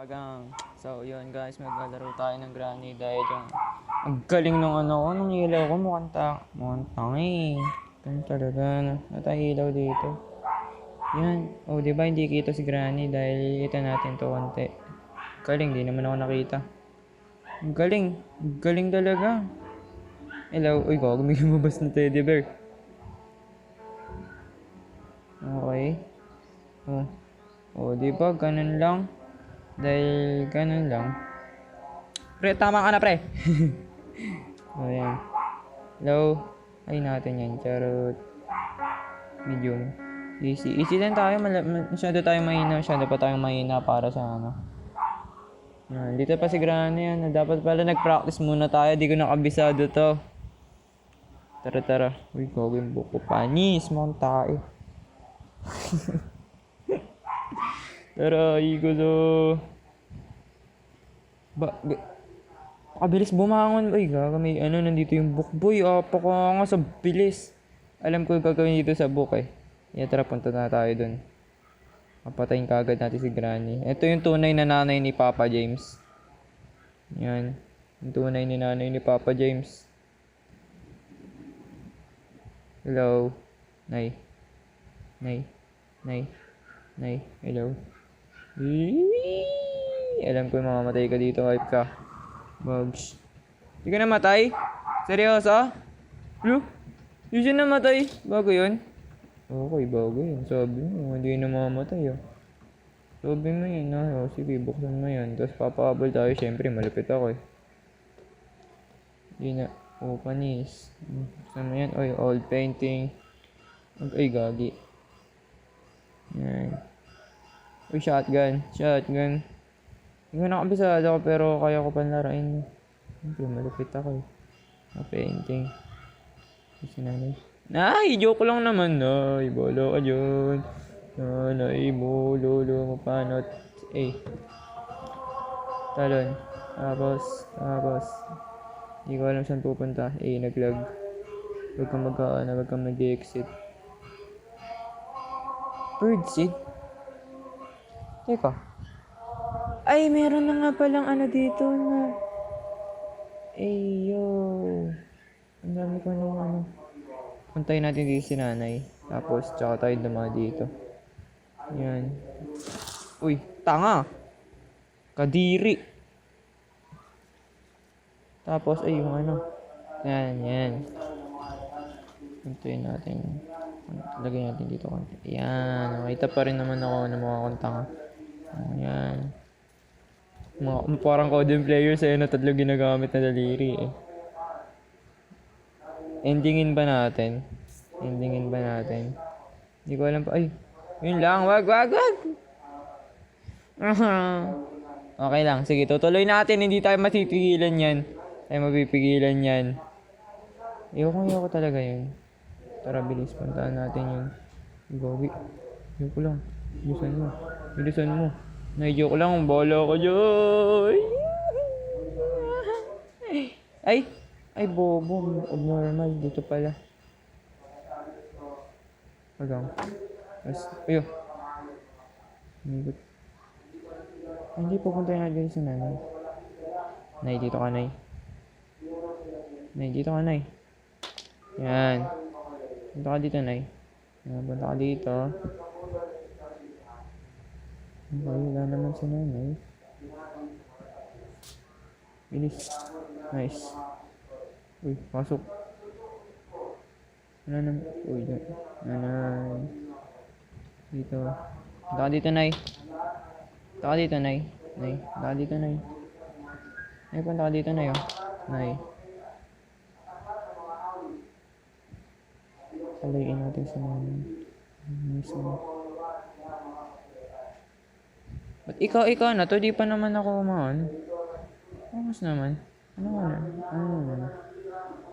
Pagang. So, yun guys, maglalaro tayo ng granny dahil yung ang galing nung ano ko, nung ilaw ko, mukhang tangi. Ganun talaga, no? Tayo ilaw dito. Yan. O, di ba hindi kita si granny dahil kita natin to konti. Galing, di naman ako nakita. Ang galing. Ang galing talaga. Hello. Uy, gago, may lumabas na teddy bear. Okay. O. O, di ba? Ganun lang. Dahil ganun lang. Pre, tama ka na, pre. O, yan. Hello. Ay natin yan. Charot. Medium. Easy. Easy lang tayo. Masyado tayong mahina. Masyado pa tayong mahina para sa ano. Yan. Dito pa si Granny yan. Dapat pala nag-practice muna tayo. Di ko nakabisado to. Tara, tara. Uy, gawin buko. Panis. Mga tayo. Tara, igo to. Kabilis bumangon. Uy, gaga, may ano, nandito yung book. Boy, apaka nga sa bilis. Alam ko yung gagawin dito sa book eh. Yeah, tara, punta na tayo dun. Papatayin kagad natin si Granny. Ito yung tunay na nanay ni Papa James. Yan. Yung tunay ni nanay ni Papa James. Hello. Nay. Nay. Nay. Nay. Hello. Alam ko yung mamamatay ka dito, wipe ka. Bugs. Hindi ka namatay? Seryoso? Lu? Hindi siya namatay. Bago yun? Okay, bago yun. Sabi mo, hindi namamatay oh. Sabi mo yun ah. Sige, buksan mo yan. Tapos papahabol tayo. Siyempre, malapit ako eh. Hindi na. Panis. Buksan mo yan. Oy, old painting. Ay, gagi. Yan. Uy, shotgun. Shotgun. Hindi ko nakabisado ako pero kaya ko panlarain. Siyempre, malupit ako eh. Painting. Kasi nanay. Nay, joke lang naman. Nay, bolo ka dyan. Nanay mo, lolo mo, panot. Eh. Talon. Tapos. Hindi ko alam saan pupunta. Eh, naglag. Huwag kang huwag kang mag-exit. Birdseed? Teka. Ay, meron na nga palang ano dito na. Yo. Ang dami ko nung ano. Puntayin natin dito si nanay. Tapos, tsaka tayo dama dito. Yan. Uy, tanga! Kadiri! Tapos, ay, yung ano. Yan. Puntayin natin. Lagay natin dito konti. Yan. Nakita pa rin naman ako ng mga tanga. Yan. Parang coding players eh, na tatlo ginagamit na daliri eh. Endingin ba natin? Hindi ko alam pa. Ay, yun lang. Wag. Okay lang. Sige, tutuloy natin. Hindi tayo matipigilan yan. Tayo mapipigilan yan. Ayoko talaga yun. Tara, bilis. Puntaan natin yun. Gogi. Ayoko lang. Bilisan mo. Joke lang. Bala ko dyan. Ay, bobo. Abnormal. Dito pala. Hanggang. Ayo. Ay, hindi pupunta na dyan sa nanay. Nay, dito ka, Nay. Dito ka, Nay. Yan. Punta ka dito, Nay. Punta ka dito. Okay, wala naman si nanay. Bilis. Nice. Uy, pasok. Wala naman. Uy, nanay. Dito. Punta ka dito, Nay. Punta ka dito, Nay. Punta ka dito, Nay. Punta ka dito, Nay, oh. Nay. Palayin natin sa nanay. Ba't ikaw na to? Di pa naman ako maan. Angas naman. Ano naman?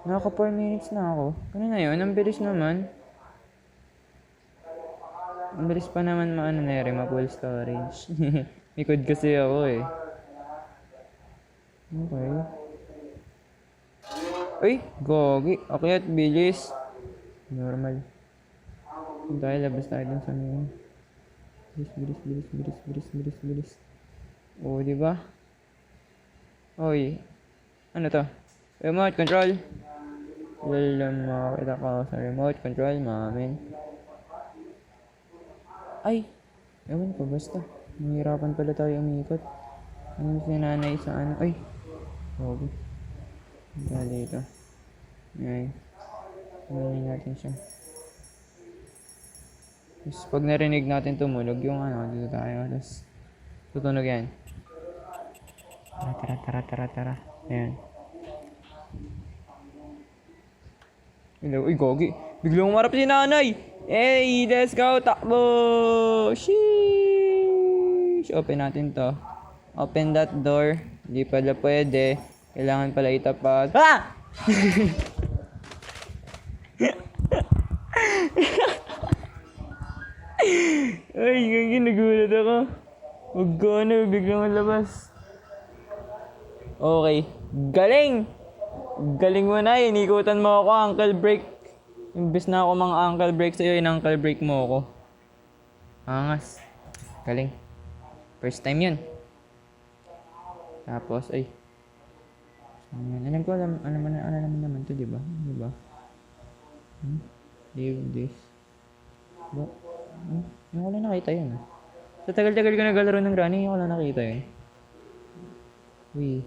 Naka 4 minutes na ako. Kanina yun, ang bilis naman. Ang bilis pa naman ma-full storage. May code kasi ako eh. Okay. Uy, gogi. Okay at bilis. Normal. Dahil labas tayo dun sa mga. Bilis. O, di ba? Oy, ano to? Remote control. Wala makakita ka sa remote control, mamin. Ay, ewan ko, basta. Mahirapan pala tayo umikot. Ano si nanay sa ano? Ay, okay. Dali ito. Ay, kumain natin siya. Tapos pag narinig natin tumunog yung ano, dito tayo. Tapos tutunog yan. Tara. Ayan. Hello, uy, gogi. Biglang umarap si nanay. Hey, let's go, takbo! Sheesh! Open natin to. Open that door. Hindi pala pwede. Kailangan pala itapat. Ah! Ay, gagi, nagulat ako. Huwag ko ano, biglang malabas. Okay. Galing! Galing mo na, inikutan mo ako, ankle break. Imbes na ako mga ankle break sa'yo, in-ankle break mo ako. Angas. Galing. First time yun. Tapos, ay. Alam ko, alam naman to, diba? Diba? Leave this. Ba? Yung ko lang nakita yun. Sa tagal-tagal ko nagalaro ng running, yung ko lang nakita yun. Uy.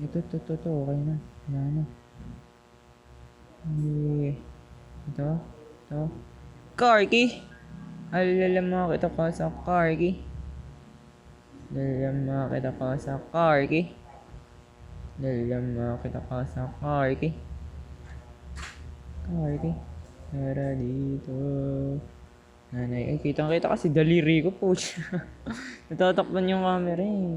Ito, okay na. Wala na. Ito. Car key. Alam mo kita ko sa car key. Tara dito. Nanay, ay kitang-kita kasi daliri ko po siya. Natatakpan yung camera eh.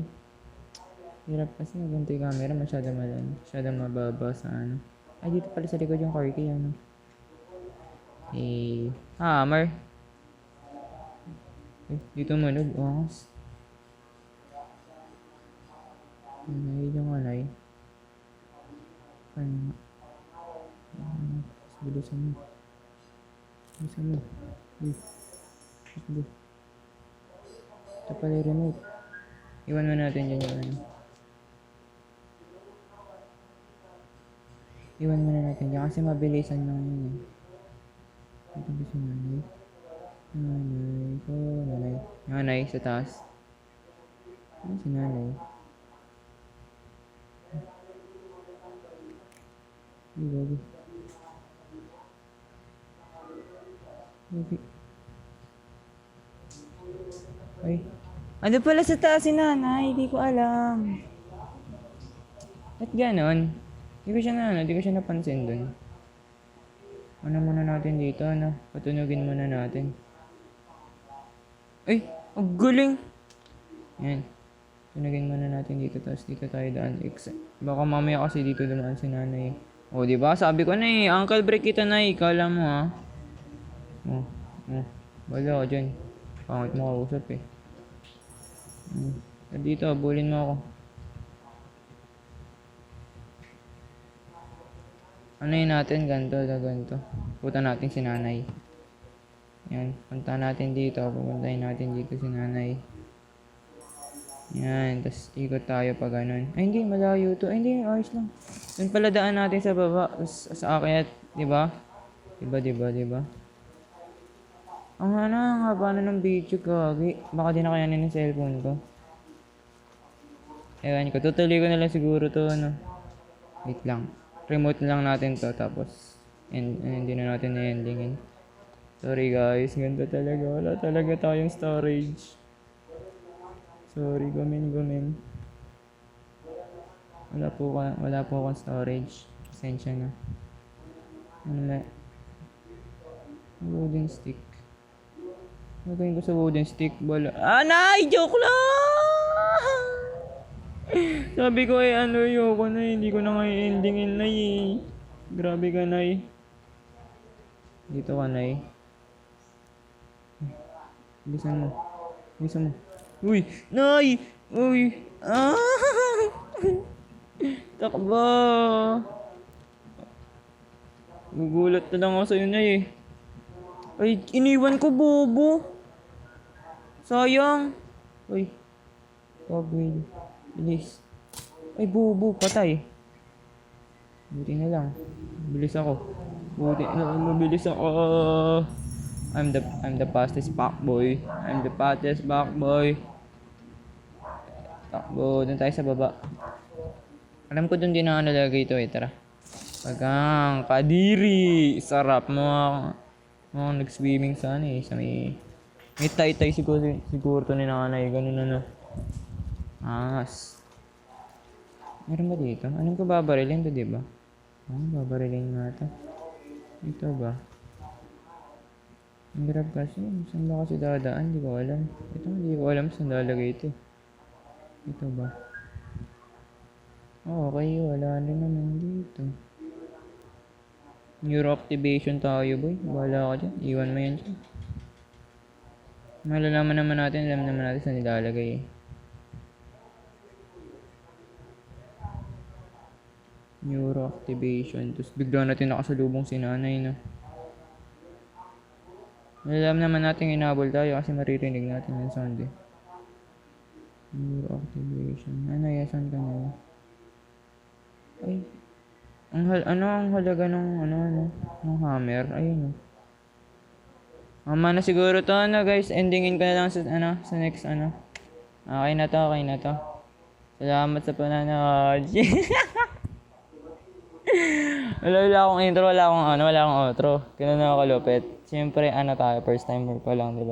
Hirap kasi magunto yung camera, masyadong mababa sa ano. Ay, dito pala sa likod yung car key, ano. Hammer. Dito manog, angas. Nanay yung anay. Ano? Bilisan mo. Ito pala yung remote. Iwan mo natin dyan yung ano. Iwan muna natin dyan kasi mabilisan lang yun eh. Ito ba si nanay? Nanay. Nanay sa taas. Ano si nanay? Ay, bago. Ay. Ano pala sa taas si nanay? Hindi ko alam. At ganon? Di ko siya napansin dun. Ano muna natin dito, ano? Patunugin muna natin. Ay! Ang galing! Yan. Tunugin muna natin dito, tapos dito tayo daan. Baka mamaya kasi dito dumaan si nanay. O, diba? Sabi ko na eh, ankle break kita na eh. Kala mo ha. Wala ka dyan. Pangit mo kausap eh. Dito, abulin mo ako. Ano yun natin? Ganto. Punta natin si nanay. Yan. Punta natin dito. Pupuntahin natin dito si nanay. Yan. Tapos ikot tayo pa ganun. Ay, hindi. Malayo to. Ay, hindi. Ayos lang. Doon pala daan natin sa baba. Sa akyat. Diba? Diba? Ang haba na ng video, gagi. Baka di na kayanin yung cellphone ko. Ewan ko. Tutuloy ko na lang siguro to, ano. Wait lang. Remote lang natin to, tapos hindi na natin i-endingin. Sorry guys, ganda talaga. Wala talaga tayong storage. Sorry, gumin. Wala po akong storage. Pasensya na. Ano na? Wooden stick. Nagawin ko sa wooden stick. Bala. Nay! Joke lang! Sabi ko eh, yoko na eh. Hindi ko na nga i-endingin na eh. Grabe ka, Nay. Dito ka, Nay. Bilisan mo. Uy! Nay! Uy! Takbo! Gugulat na lang ako sa'yo, Nay eh. Ay, iniwan ko, bobo. Sayang. Uy, Pagwil. Bilis. Ay, bobo, patay. Buti na lang. Bilis ako. Buti na lang, mabilis ako. I'm the fastest back boy. I'm the fastest back boy. Takbo, dun tayo sa baba. Alam ko dun din ang nalagay ito eh, tara. Pagang, kadiri. Sarap mga nag-swimming sa ano eh, sa may tay-tay siguro to ni nanay, ganun ano. Angas. Meron ba dito? Anong ko babarilin to, diba? Babarilin nga to. Ito ba? Ang grab kasi, saan ba kasi dadaan? Hindi ko alam. Ito, hindi ko alam saan lalagay ito. Ito ba? Okay, wala rin naman dito. Neuro activation tayo, boy. Bahala ka dyan. Iwan mo yan dyan. Malalaman naman natin, alam naman natin saan nilalagay eh. Neuro activation. Tapos bigla natin nakasalubong si nanay, no? Alam naman natin inabol tayo kasi maririnig natin yung sound eh. Neuro activation. Ano yan? Saan ka na? Ay. Ang halaga ng hammer? Ayun oh. Mama na siguro to guys. Endingin ko na lang sa next Okay na to. Salamat sa panonood. wala akong intro, wala akong outro. Ganun na ako kalupit. Siyempre, tayo, first timer pa lang, diba?